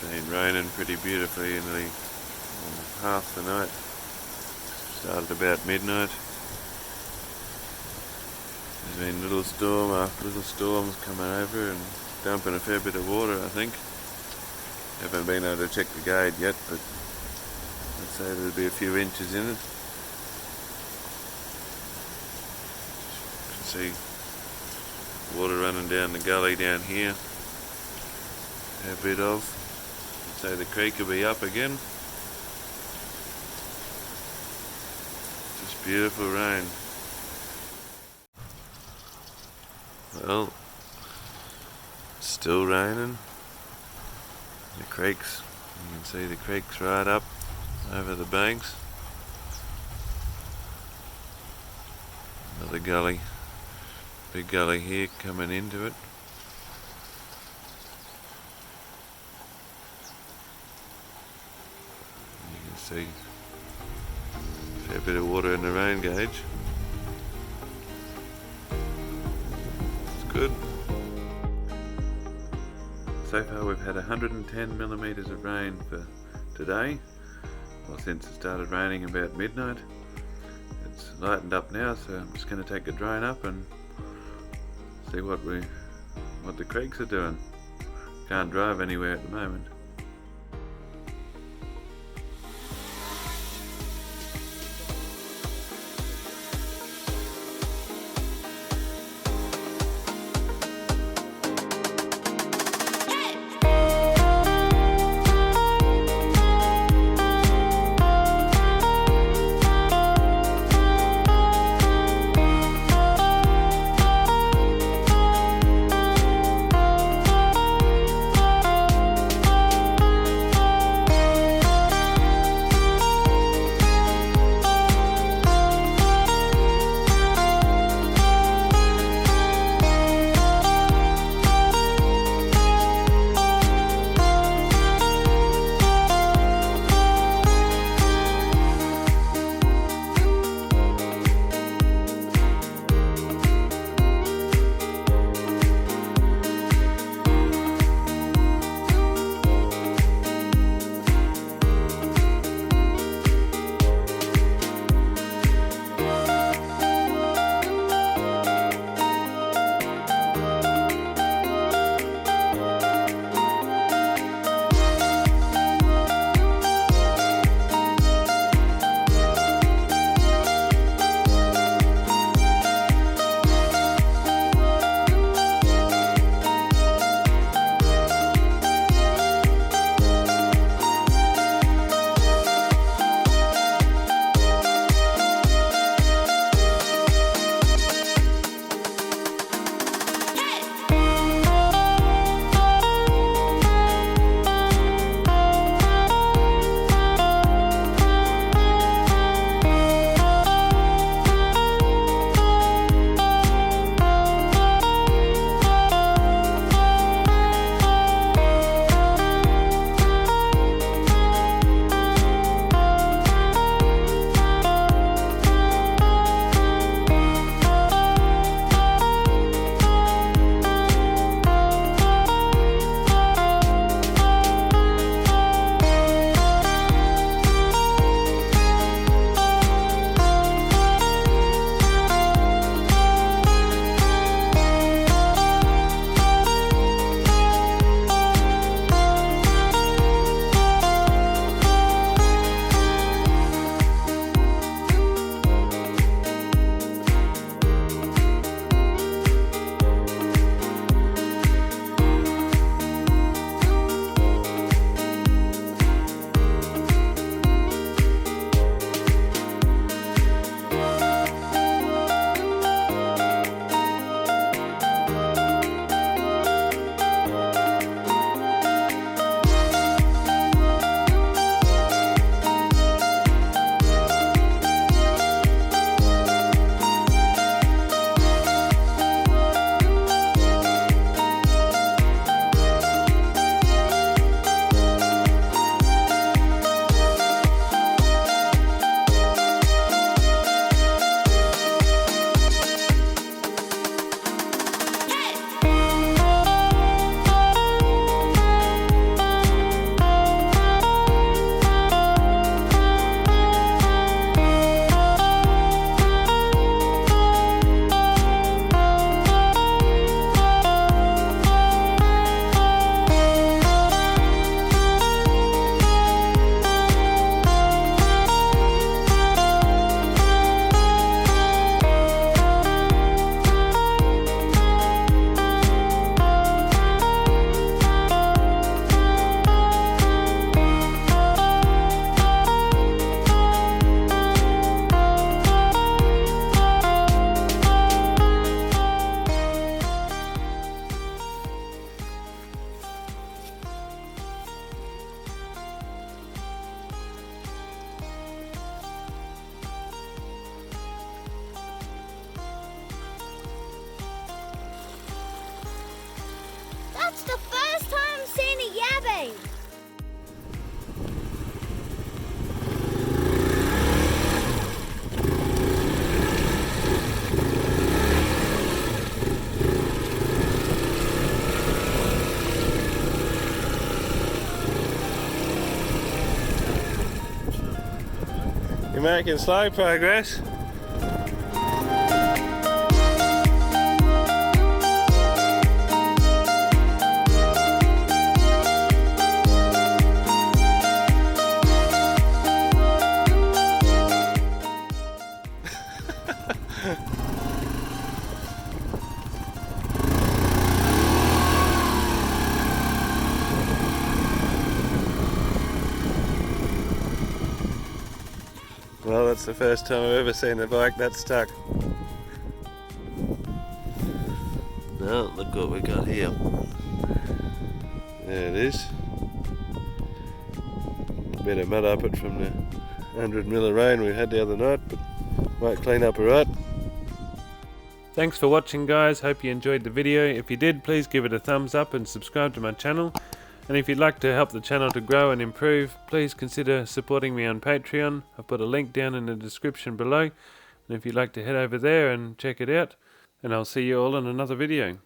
Been raining pretty beautifully nearly half the night. Started about midnight. There's been little storm after little storms coming over and dumping a fair bit of water, I think. Haven't been able to check the gauge yet, but I'd say there'll be a few inches in it. You can see water running down the gully down here. A bit of. I'd say the creek will be up again. Just beautiful rain. Well, it's still raining. The creeks, you can see the creeks right up over the banks. Another gully, big gully here coming into it. You can see a fair bit of water in the rain gauge. It's good. So far we've had 110 millimetres of rain for today, well, since it started raining about midnight. It's lightened up now, so I'm just going to take a drone up and see what the creeks are doing. Can't drive anywhere at the moment. You're making slow progress. Well, that's the first time I've ever seen a bike that stuck. Now, look what we got here. There it is. Better mud up it from the 100 mil of rain we had the other night, but might clean up alright. Thanks for watching, guys. Hope you enjoyed the video. If you did, please give it a thumbs up and subscribe to my channel. And if you'd like to help the channel to grow and improve, please consider supporting me on Patreon. I've put a link down in the description below. And if you'd like to head over there and check it out, and I'll see you all in another video.